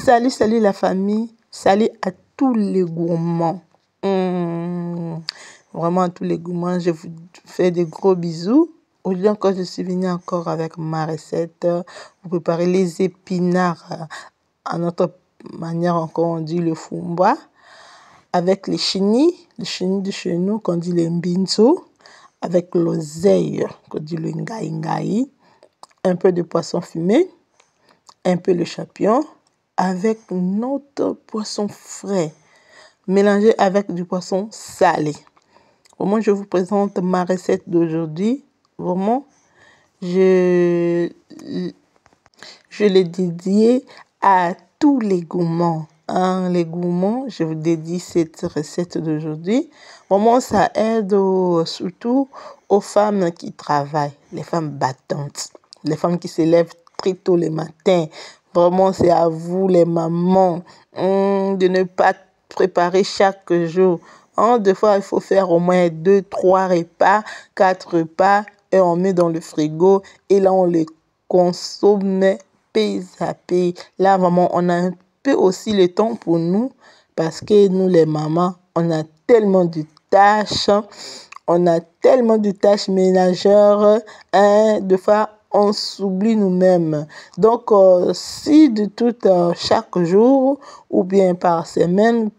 Salut la famille. Salut à tous les gourmands. Vraiment à tous les gourmands, je vous fais des gros bisous. Aujourd'hui encore, je suis venue encore avec ma recette pour préparer les épinards. À notre manière encore, on dit le fumba. Avec les chenilles de chez nous, qu'on dit les mbinzo. Avec l'oseille, qu'on dit le ngai. Un peu de poisson fumé. Un peu de champignon. Avec notre poisson frais. Mélangé avec du poisson salé. Vraiment, je vous présente ma recette d'aujourd'hui. Vraiment, je l'ai dédiée à tous les gourmands. Les gourmands, je vous dédie cette recette d'aujourd'hui. Vraiment, ça aide surtout aux femmes qui travaillent, les femmes battantes, les femmes qui se lèvent très tôt le matin. Vraiment, c'est à vous, les mamans, de ne pas préparer chaque jour. Des fois, il faut faire au moins 2, 3 repas, 4 repas et on met dans le frigo et là, on les consomme pays à pays. Là, vraiment, on a un peu aussi le temps pour nous parce que nous, les mamans, on a tellement de tâches. On a tellement de tâches ménagères. Des fois, on s'oublie nous-mêmes. Donc, si de tout chaque jour ou bien par semaine,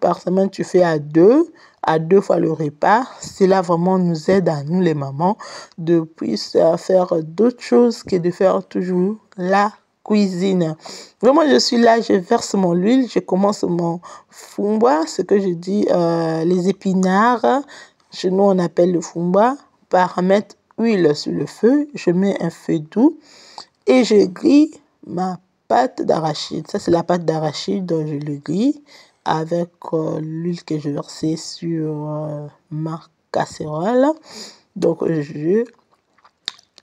tu fais à deux fois le repas, cela vraiment nous aide à nous les mamans de pouvoir faire d'autres choses que de faire toujours la cuisine. Vraiment, je suis là, je verse mon huile, je commence mon fumba, ce que je dis, les épinards. Chez nous, on appelle le fumba. Par mettre huile sur le feu, je mets un feu doux et je grille ma pâte d'arachide. Ça, c'est la pâte d'arachide, je le grille avec l'huile que je versais sur ma casserole. Donc, je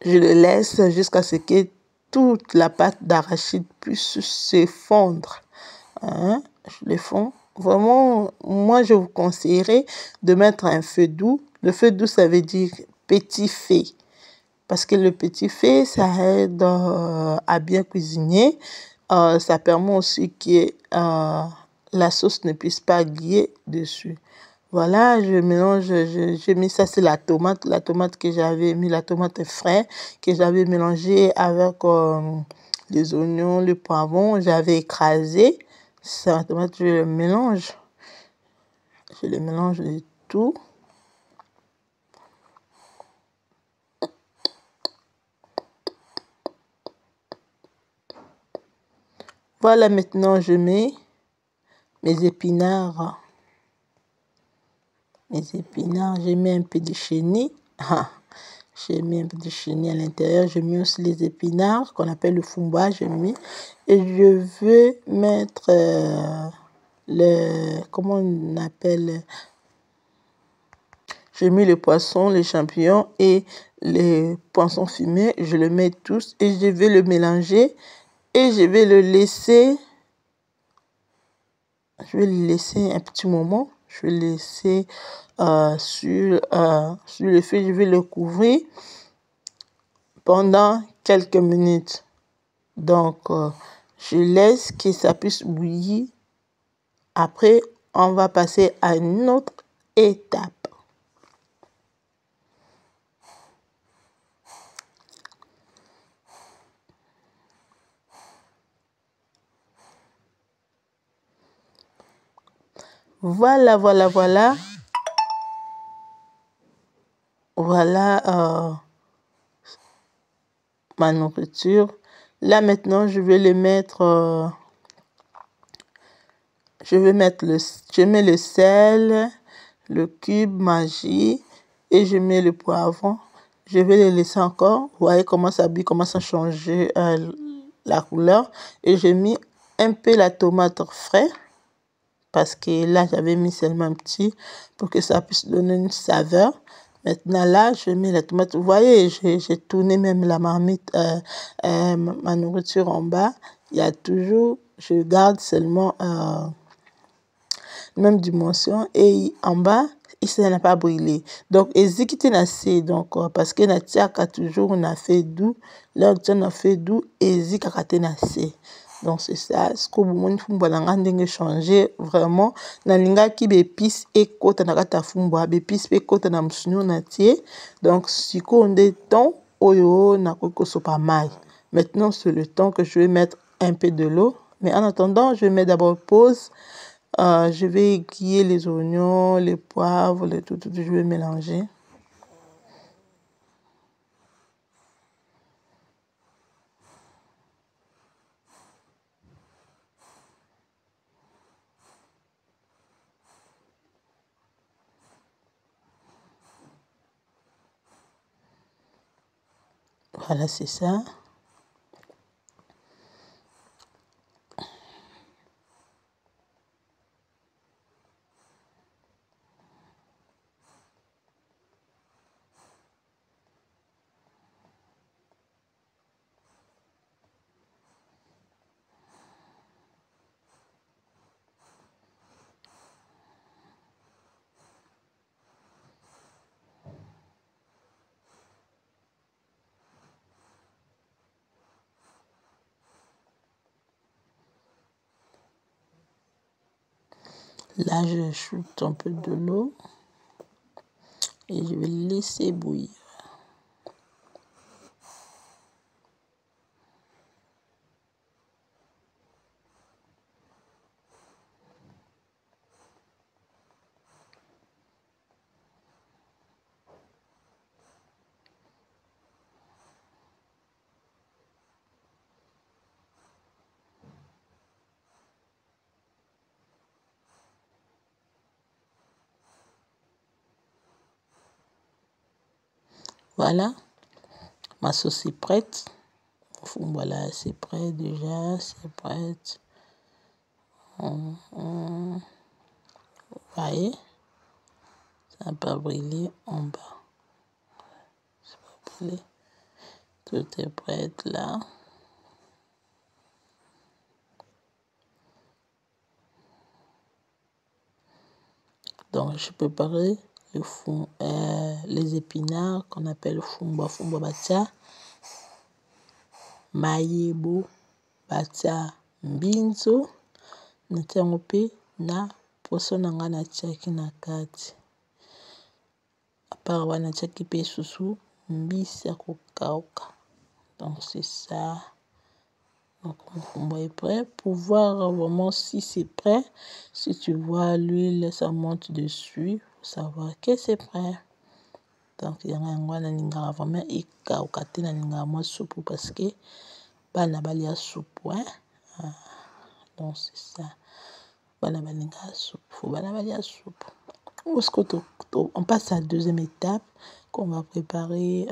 le laisse jusqu'à ce que toute la pâte d'arachide puisse se fondre. Je le fonds. Vraiment, moi, je vous conseillerais de mettre un feu doux. Le feu doux, ça veut dire petit feu. Parce que le petit feu, ça aide à bien cuisiner. Ça permet aussi que la sauce ne puisse pas griller dessus. Voilà, je mélange, j'ai mis ça, c'est la tomate que j'avais mis, la tomate fraîche que j'avais mélangée avec les oignons, le poivron, j'avais écrasé. Ça, la tomate, je le mélange de tout. Voilà, maintenant je mets mes épinards. J'ai mis un peu de chenille. J'ai mis un peu de chenille à l'intérieur. J'ai mis aussi les épinards qu'on appelle le fumba. J'ai mis. Et je veux mettre comment on appelle? J'ai mis le poisson, les champignons et les poissons fumés. Je le mets tous et je vais le mélanger. Et je vais le laisser. Je vais le laisser un petit moment. Je vais le laisser sur le feu. Je vais le couvrir pendant quelques minutes. Donc, je laisse que ça puisse bouillir. Après, on va passer à une autre étape. Voilà. Voilà ma nourriture. Là maintenant, je vais le mettre. Je mets le sel, le cube Maggi et je mets le poivron. Je vais le laisser encore. Vous voyez comment ça brille, comment ça change la couleur. Et j'ai mis un peu la tomate fraîche. Parce que là, j'avais mis seulement un petit pour que ça puisse donner une saveur. Maintenant, là, je mets la tomate. Vous voyez, j'ai tourné même la marmite, ma nourriture en bas. Il y a toujours, je garde seulement même dimension. Et en bas, ça n'a pas brûlé. Donc, exécuter assez. Donc, parce que a toujours on a fait doux. Là, on a fait doux, exécuter assez. Donc c'est ça, ce que vous fumba nanga ndenge changer vraiment nalingaki bépice ekota na kata fumba bépice pe kota na musunu na tie. Donc siko nde temps oyo na kokoso pas mal. Maintenant c'est le temps que je vais mettre un peu de l'eau, mais en attendant je vais mettre d'abord pause. Je vais aiguiller les oignons, les poivres, tout, je vais mélanger. Voilà, c'est ça. Là, je chute un peu de l'eau et je vais laisser bouillir. Voilà, ma sauce est prête. Voilà, c'est prêt déjà, c'est prête. Vous voyez, ça n'a pas brûlé en bas. C'est pas brûlé. Tout est prêt là. Donc, je préparais le fond, les épinards qu'on appelle fumba batia, mayebo batia mbinzo, natiango pe na poso nanga natiaki na kati. Apart wana natiaki pe susu mbisi ya kokauka. Donc c'est ça. Donc mon fumba est prêt. Pour voir vraiment si c'est prêt, si tu vois l'huile, ça monte dessus, faut savoir que c'est prêt. Donc il y a un ninga vraiment ikauka te na ninga moi soupe parce que bana balia soupe, hein. Donc c'est ça. Bana balinga soupe, faut bana balia soupe. On passe à la deuxième étape qu'on va préparer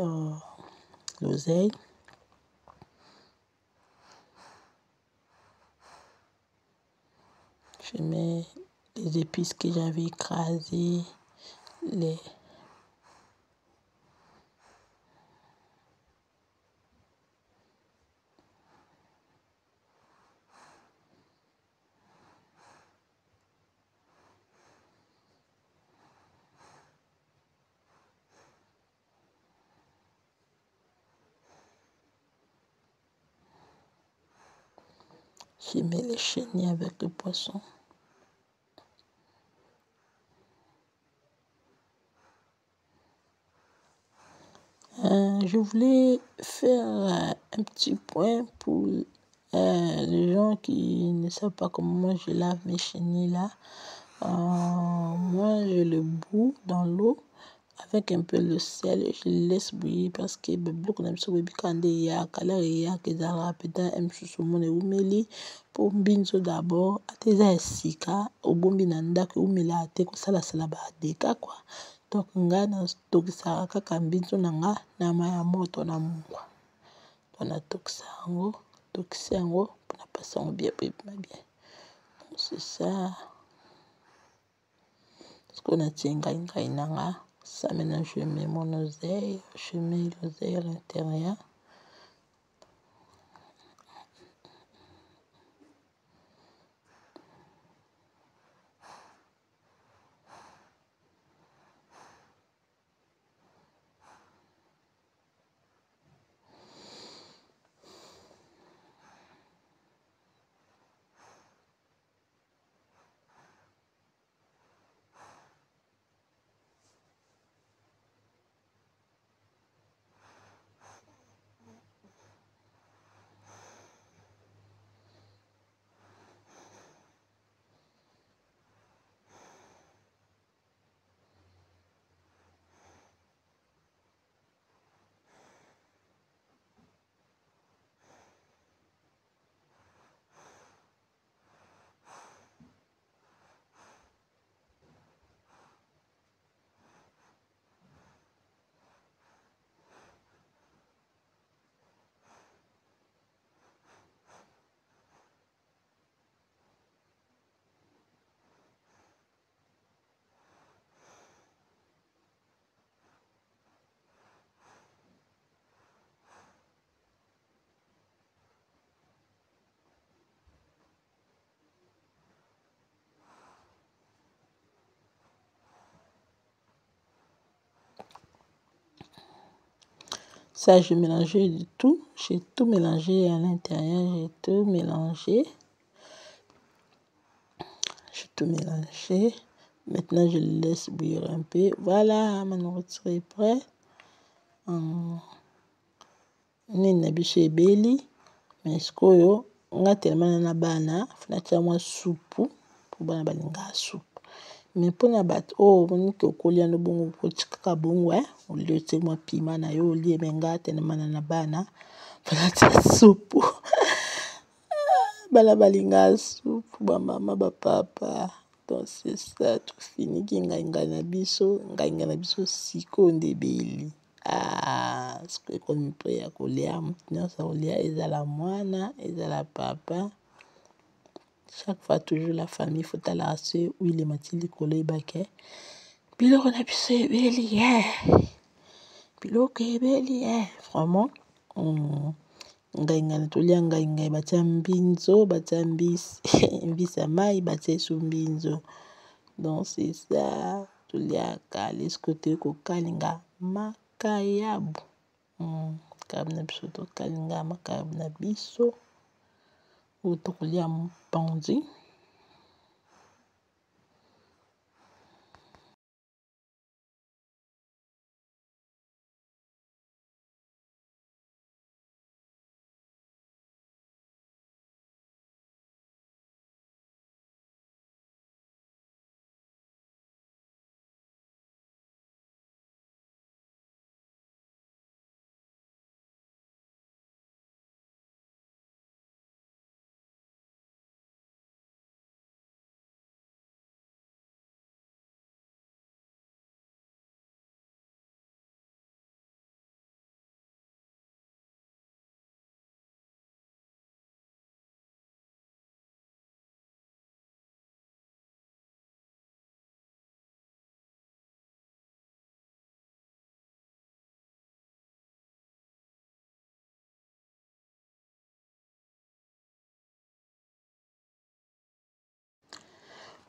l'oseille. Je mets les épices que j'avais écrasées, je mets les chenilles avec le poisson. Je voulais faire un petit point pour les gens qui ne savent pas comment moi je lave mes chenilles là. Moi, je le boue dans l'eau avec un peu de sel et je le laisse bouillir parce que beaucoup n'aiment pas quand il y a que ça rapide un peu sur mon eumeli pour binzo d'abord ateza sika obombi na ndako umela te ko sala sala ba deka quoi. Donc nga na tokisa kaka mbinzo nanga na maya moto na mungwa. Donc na tokisa yango pour na passer en bien bien. C'est ça. Ce qu'on a tient nanga. Ça maintenant je mets mon oseille, je mets l'oseille à l'intérieur. Ça, j'ai mélangé du tout. J'ai tout mélangé à l'intérieur. J'ai tout mélangé. J'ai tout mélangé. Maintenant, je le laisse bouillir un peu. Voilà, ma nourriture est prête. Nini na biso ebeli. Mais sikoyo, nga tellement na bana, funatia mwa soupu. Pour bana balinga soupe. Mais mpona bato oyo moniki okolia no bongo kotikaka bongo olie otie mwa pima na yo olie me nga tellement na bana funatia soupu. Bana balinga soupe bamama bapapa. Donc c'est ça tout fini ki ngai na biso sikoyo nde ebeli. Sikoyo ekomi mpe ya kolia moto nyonso akolia ezala mwana ezala papa. Chaque fois, toujours la famille, faut à la suite, oui, les matili collés baquet. Puis on a pu se béli, puis l'eau qui est béli, vraiment. Ngainga tolia ngainga batia mbinzo, batia mbisa mai, batia sumbinzo. Donc c'est ça, tolia kali, ce côté ko kalinga makayabu. Kabna biso to kalinga makayabu na biso. Ou to kolia mpanzi.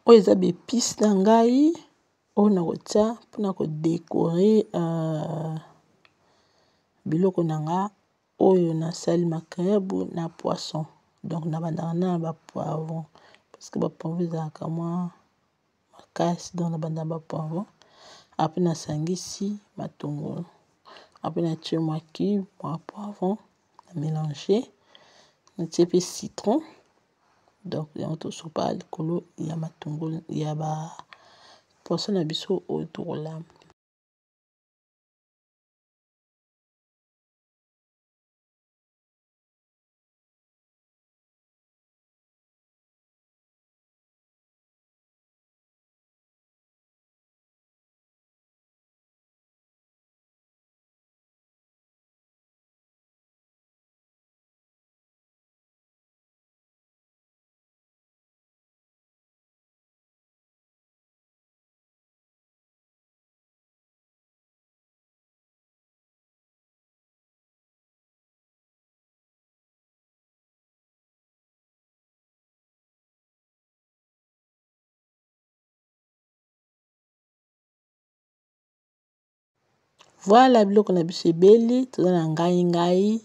Oyo eza bépice na ngai oyo nakotia mpona kodekore biloko na nga oyo nasali makayabu na poisson. Donc nabandaka na ba poivron parce que ba poivron ezalaka mwa makasi donc nabandaka ba poivron. Après nasangisi matungulu. Après natie mwa cube mwa poivron na mélanger. Natie pe citron. Donc yango tosopa likolo ya matungulu ya ba poisson na biso oyo tokolamba. Voilà biloko na biso ebeli toza na ngai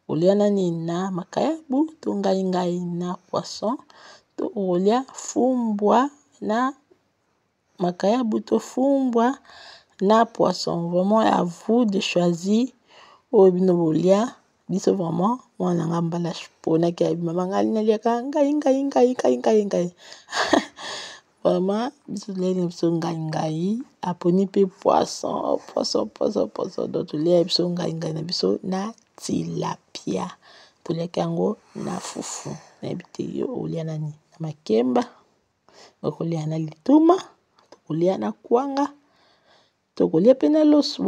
olia nani na makayabu to ngai na poisson to olia fumbwa na makayabu to fumbwa na poisson. Vraiment à vous de choisir oyo bino bolia biso vraiment mwana nga mbala pona ki mama ngali naliaka ngai. Vraiment biso leli biso ngai aponi pe poisson donc tolia biso ngai na biso na tilapia toliaki yango na fufu na bite yo olia nani na makemba okolia na lituma tokolia na kwanga tokolia pe na loso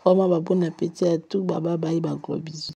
vraiment ba bon appétit à tout baba bye ba gros bisous.